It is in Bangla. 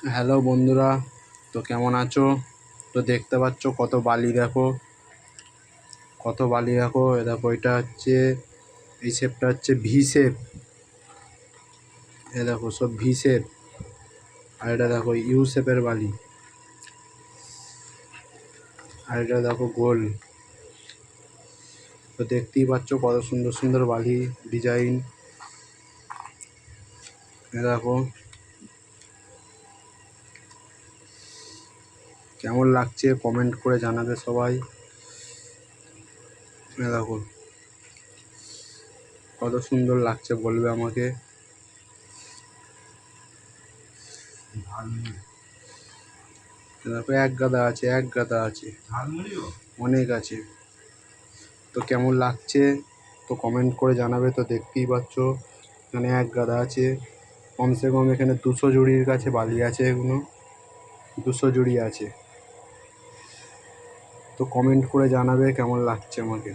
হ্যালো বন্ধুরা, তো কেমন আছো? তো দেখতে পাচ্ছ কত বালি, দেখো কত বালি, দেখো এ দেখো, এটা হচ্ছে এই শেপটা হচ্ছে ভি শেপ। এ দেখো সব ভি শেপ। আর এটা দেখো ইউ শেপের বালি। আর এটা দেখো গোল। তো দেখতেই পাচ্ছ কত সুন্দর সুন্দর বালি ডিজাইন। এ দেখো কেমন লাগছে কমেন্ট করে জানাবে সবাই। এ দেখো কত সুন্দর লাগছে বলবে আমাকে। দেখো এক গাদা আছে, এক গাদা আছে, অনেক আছে। তো কেমন লাগছে তো কমেন্ট করে জানাবে। তো দেখতেই পাচ্ছ এখানে এক গাদা আছে, কমসে কম এখানে 200 জুড়ির কাছে বালি আছে, এগুলো 200 জুড়ি আছে। তো কমেন্ট করে জানাবে কেমন লাগছে আমাকে।